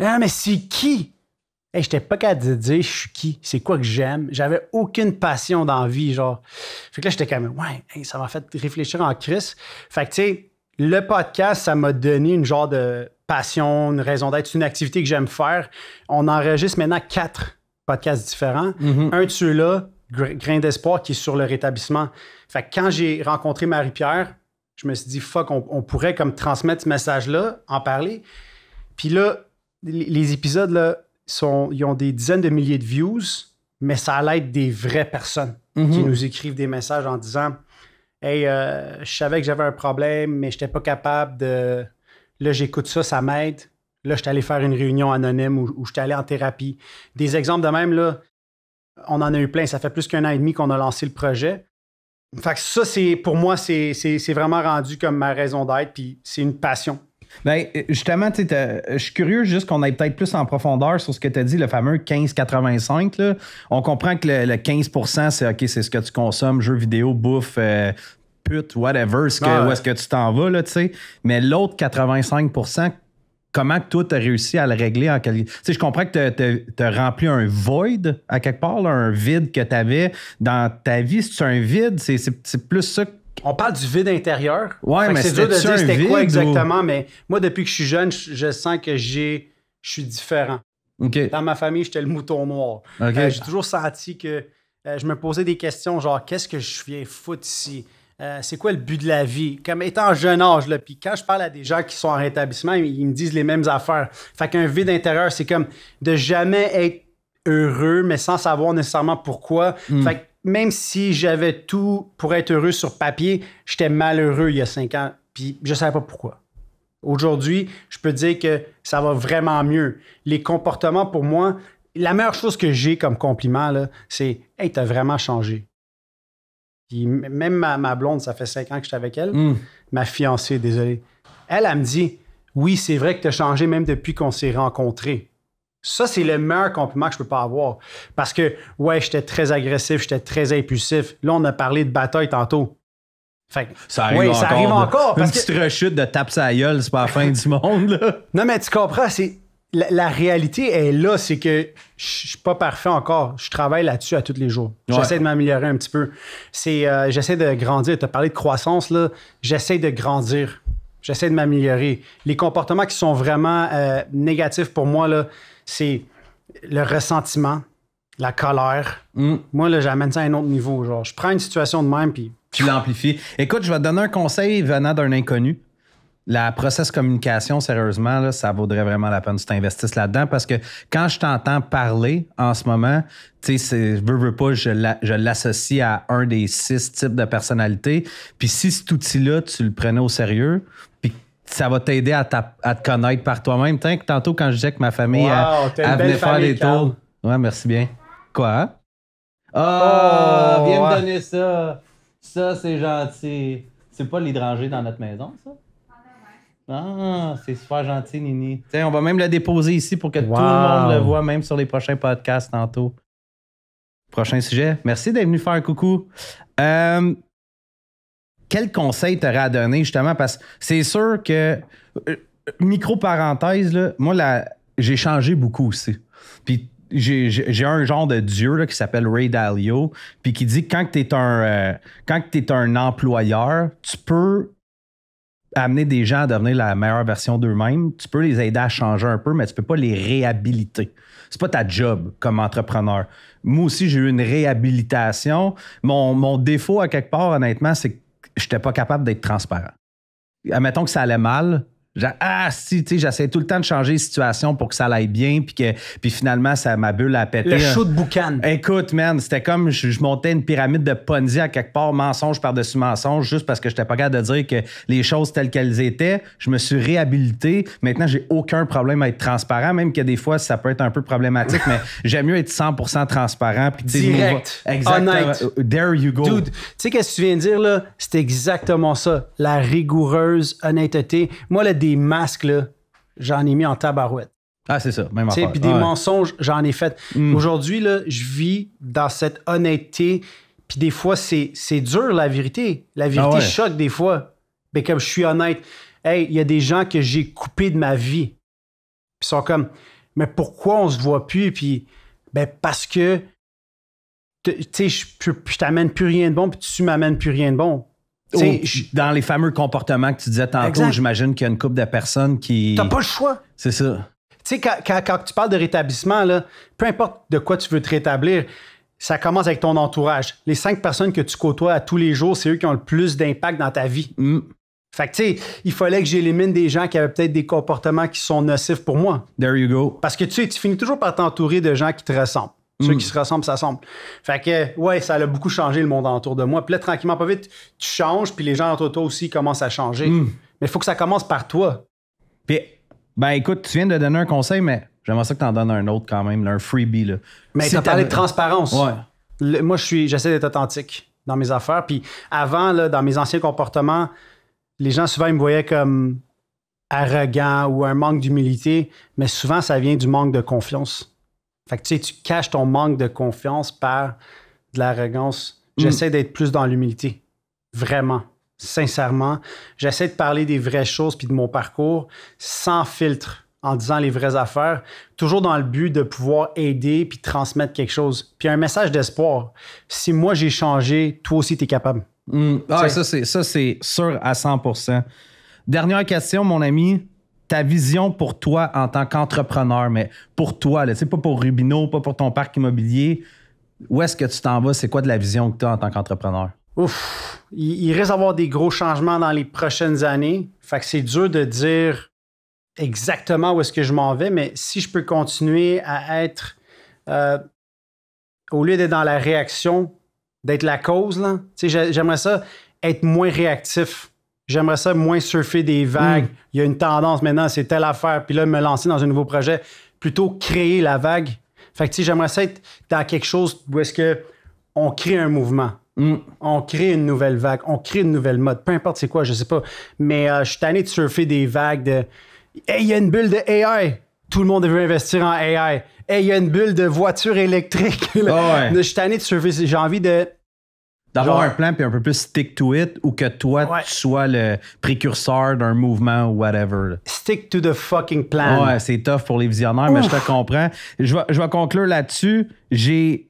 Ah, mais c'est qui? Hey, j'étais pas capable de dire je suis qui, c'est quoi que j'aime. J'avais aucune passion dans la vie, genre. Fait que là, j'étais quand même, ça m'a fait réfléchir en crise. Fait que, tu sais, le podcast, ça m'a donné une genre de passion, une raison d'être, une activité que j'aime faire. On enregistre maintenant 4 podcasts différents. Un de ceux-là, Grain d'espoir, qui est sur le rétablissement. Fait que quand j'ai rencontré Marie-Pierre, je me suis dit, fuck, on pourrait comme transmettre ce message-là, en parler. Puis là, les épisodes, là, ils ont des dizaines de milliers de views, mais ça a l'air des vraies personnes qui nous écrivent des messages en disant « Hey, je savais que j'avais un problème, mais je n'étais pas capable de... Là, j'écoute ça, ça m'aide. Là, je suis allé faire une réunion anonyme ou je suis allé en thérapie. » Des exemples de même, là, on en a eu plein. Ça fait plus qu'1 an et demi qu'on a lancé le projet. Fait que ça, pour moi, c'est vraiment rendu comme ma raison d'être, puis c'est une passion. Ben, justement, je suis curieux juste qu'on aille peut-être plus en profondeur sur ce que tu as dit, le fameux 15-85. Là. On comprend que le 15%, c'est OK, c'est ce que tu consommes, jeux vidéo, bouffe, pute, whatever, où est-ce que tu t'en vas, là, tu sais. Mais l'autre 85%, comment que toi, tu as réussi à le régler en qualité? Tu sais, je comprends que tu as rempli un void, à quelque part, là, un vide que tu avais dans ta vie. C'est un vide? C'est plus ça que... On parle du vide intérieur. Ouais, mais c'est dur de dire c'était quoi exactement, ou... mais moi, depuis que je suis jeune, je sens que je suis différent. Okay. Dans ma famille, j'étais le mouton noir. Okay. J'ai toujours senti que je me posais des questions genre, qu'est-ce que je viens foutre ici? C'est quoi le but de la vie? Comme étant en jeune âge, là, puis quand je parle à des gens qui sont en rétablissement, ils me disent les mêmes affaires. Fait qu'un vide intérieur, c'est comme de jamais être heureux, mais sans savoir nécessairement pourquoi. Fait que même si j'avais tout pour être heureux sur papier, j'étais malheureux il y a 5 ans, puis je ne savais pas pourquoi. Aujourd'hui, je peux dire que ça va vraiment mieux. Les comportements, pour moi, la meilleure chose que j'ai comme compliment, là, c'est « Hey, t'as vraiment changé ». Puis même ma blonde, ça fait 5 ans que je suis avec elle, ma fiancée, désolé, elle me dit « Oui, c'est vrai que t'as changé même depuis qu'on s'est rencontrés ». Ça, c'est le meilleur compliment que je peux pas avoir. Parce que, ouais, j'étais très agressif, j'étais très impulsif. Là, on a parlé de bataille tantôt. Fait que, ça arrive encore. Parce une petite rechute de tape sa gueule, c'est pas la fin du monde, là. Non, mais tu comprends, c'est... La réalité est là, c'est que je suis pas parfait encore. Je travaille là-dessus à tous les jours. J'essaie de m'améliorer un petit peu. J'essaie de grandir. Tu as parlé de croissance, là. J'essaie de grandir. J'essaie de m'améliorer. Les comportements qui sont vraiment négatifs pour moi, là, c'est le ressentiment, la colère. Moi, là, j'amène ça à un autre niveau. Genre, je prends une situation de même, puis... Tu l'amplifies. Écoute, je vais te donner un conseil venant d'un inconnu. la process communication, sérieusement, là, ça vaudrait vraiment la peine que tu t'investisses là-dedans parce que quand je t'entends parler en ce moment, tu sais, veux pas, je l'associe à un des 6 types de personnalités. Puis si cet outil-là, tu le prenais au sérieux, puis ça va t'aider à te connaître par toi-même. Tantôt, quand je disais que ma famille elle venait faire des tours. Ouais, merci bien. Quoi? Oh, viens me donner ça. Ça, c'est gentil. C'est pas l'hydranger dans notre maison, ça? Ah, c'est super gentil, Nini. T'sais, on va même le déposer ici pour que tout le monde le voit, même sur les prochains podcasts tantôt. Prochain sujet. Merci d'être venu faire un coucou. Quel conseil t'aurais à donner, justement? Parce que c'est sûr que, micro-parenthèse, là, moi, j'ai changé beaucoup aussi. Puis j'ai un genre de dieu là, qui s'appelle Ray Dalio, puis qui dit que quand tu es un employeur, tu peux amener des gens à devenir la meilleure version d'eux-mêmes. Tu peux les aider à changer un peu, mais tu peux pas les réhabiliter. C'est pas ta job comme entrepreneur. Moi aussi, j'ai eu une réhabilitation. Mon défaut, à quelque part, honnêtement, c'est que j'étais pas capable d'être transparent. Admettons que ça allait mal. J'essaie tout le temps de changer les situations pour que ça aille bien, puis finalement, ma bulle a pété. Le show de boucan. Écoute, man, c'était comme je montais une pyramide de Ponzi à quelque part, mensonge par-dessus mensonge, juste parce que j'étais pas capable de dire que les choses telles qu'elles étaient. Je me suis réhabilité. Maintenant, j'ai aucun problème à être transparent, même que des fois, ça peut être un peu problématique, mais j'aime mieux être 100% transparent. Puis, direct. Exactement. Honnête. There you go. Dude, tu sais qu'est-ce que tu viens de dire, là? C'est exactement ça. La rigoureuse honnêteté. Moi, là, des masques, là, j'en ai mis en tabarouette. Ah, c'est ça, même affaire. Puis des mensonges, j'en ai fait. Aujourd'hui, là, je vis dans cette honnêteté. Puis des fois, c'est dur, la vérité. La vérité choque des fois. Mais comme je suis honnête, hey, il y a des gens que j'ai coupés de ma vie. Puis ils sont comme, mais pourquoi on se voit plus? Puis, parce que, tu sais, je t'amène plus rien de bon, puis tu m'amènes plus rien de bon. Dans les fameux comportements que tu disais tantôt, j'imagine qu'il y a une couple de personnes qui... T'as pas le choix. C'est ça. Tu sais, quand tu parles de rétablissement, là, peu importe de quoi tu veux te rétablir, ça commence avec ton entourage. Les 5 personnes que tu côtoies à tous les jours, c'est eux qui ont le plus d'impact dans ta vie. Fait que, tu sais, il fallait que j'élimine des gens qui avaient peut-être des comportements qui sont nocifs pour moi. There you go. Parce que, tu sais, tu finis toujours par t'entourer de gens qui te ressemblent. Ceux qui se ressemblent, ça semble. Fait que, ouais, ça a beaucoup changé le monde autour de moi. Puis là, tranquillement, pas vite, tu changes, puis les gens autour de toi aussi commencent à changer. Mais il faut que ça commence par toi. Puis, écoute, tu viens de donner un conseil, mais j'aimerais ça que tu en donnes un autre quand même, là, un freebie. Là. Mais si tu as parlé de transparence. Ouais. Moi, j'essaie d'être authentique dans mes affaires. Puis avant, là, dans mes anciens comportements, les gens, souvent, ils me voyaient comme arrogant ou un manque d'humilité. Mais souvent, ça vient du manque de confiance. Fait que tu sais, tu caches ton manque de confiance par de l'arrogance. J'essaie d'être plus dans l'humilité. Vraiment. Sincèrement. J'essaie de parler des vraies choses puis de mon parcours sans filtre, en disant les vraies affaires, toujours dans le but de pouvoir aider puis transmettre quelque chose. Puis un message d'espoir. Si moi j'ai changé, toi aussi t'es capable. Ça, c'est sûr à 100%. Dernière question, mon ami. Ta vision pour toi en tant qu'entrepreneur, mais pour toi, là, pas pour Rubino, pas pour ton parc immobilier, où est-ce que tu t'en vas? C'est quoi de la vision que tu as en tant qu'entrepreneur? Ouf! Il risque d'avoir des gros changements dans les prochaines années. Fait que c'est dur de dire exactement où est-ce que je m'en vais, mais si je peux continuer à être, au lieu d'être dans la réaction, d'être la cause, là, j'aimerais ça être moins réactif. J'aimerais ça moins surfer des vagues. Il y a une tendance maintenant, c'est telle affaire. Puis là, me lancer dans un nouveau projet, plutôt créer la vague. Fait que, j'aimerais ça être dans quelque chose où est-ce que on crée un mouvement. On crée une nouvelle vague. On crée une nouvelle mode. Peu importe c'est quoi, je sais pas. Mais je suis tanné de surfer des vagues de « Hey, il y a une bulle de AI! » Tout le monde veut investir en AI. « Hey, il y a une bulle de voitures électriques! » Je suis tanné de surfer. J'ai envie d'avoir un plan puis un peu plus stick to it ou que toi, tu sois le précurseur d'un mouvement ou whatever. Stick to the fucking plan. Ouais, c'est tough pour les visionnaires, mais je te comprends. Je vais conclure là-dessus. J'ai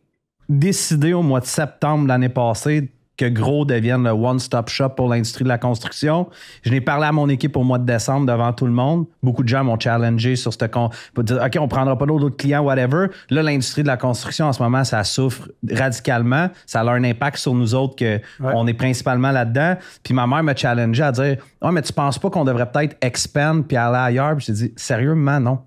décidé au mois de septembre l'année passée que Gros devienne le one-stop shop pour l'industrie de la construction. Je n'ai parlé à mon équipe au mois de décembre devant tout le monde. Beaucoup de gens m'ont challengé sur ce pour dire OK, on prendra pas d'autres clients, whatever. Là, l'industrie de la construction en ce moment, ça souffre radicalement. Ça a un impact sur nous autres que on est principalement là-dedans. Puis ma mère m'a challengé à dire « mais tu penses pas qu'on devrait peut-être expand puis aller ailleurs? » Puis j'ai dit « Sérieusement, non.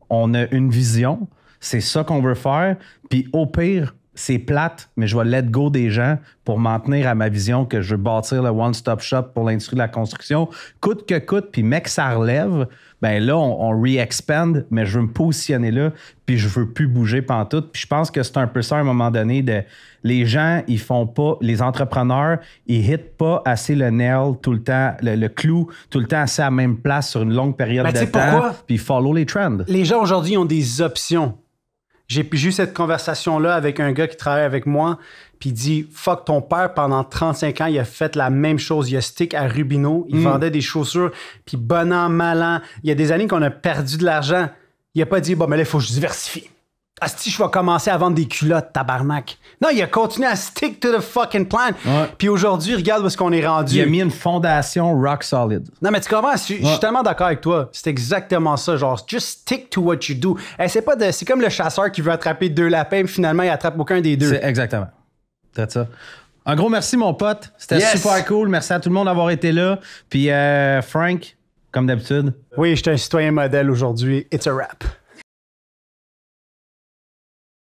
On a une vision. C'est ça qu'on veut faire. Puis au pire, c'est plate, mais je vais let go des gens pour m'en tenir à ma vision que je veux bâtir le one-stop shop pour l'industrie de la construction. Coûte que coûte, puis mec, ça relève, ben là, on re-expand, mais je veux me positionner là, puis je veux plus bouger pantoute. Puis je pense que c'est un peu ça à un moment donné de les gens, ils font pas, les entrepreneurs, ils hitent pas assez le nail tout le temps, le clou tout le temps assez à la même place sur une longue période de temps, puis follow les trends. Les gens aujourd'hui ont des options. J'ai eu cette conversation-là avec un gars qui travaille avec moi, puis il dit « Fuck, ton père, pendant 35 ans, il a fait la même chose. Il a stick à Rubino, il vendait des chaussures, puis bon an, mal an. Il y a des années qu'on a perdu de l'argent. Il a pas dit « Bon, mais là, il faut que je diversifie. Asti, je vais commencer à vendre des culottes, tabarnak. » Non, il a continué à stick to the fucking plan. Ouais. Puis aujourd'hui, regarde où est-ce qu'on est rendu. Il a mis une fondation rock solid. Non, mais tu comprends? Je suis tellement d'accord avec toi. C'est exactement ça. Genre, just stick to what you do. Hey, c'est comme le chasseur qui veut attraper 2 lapins, puis finalement, il attrape aucun des 2. C'est exactement. C'est ça. Un gros merci, mon pote. C'était super cool. Merci à tout le monde d'avoir été là. Puis, Frank, comme d'habitude. Oui, je suis un citoyen modèle aujourd'hui. It's a wrap.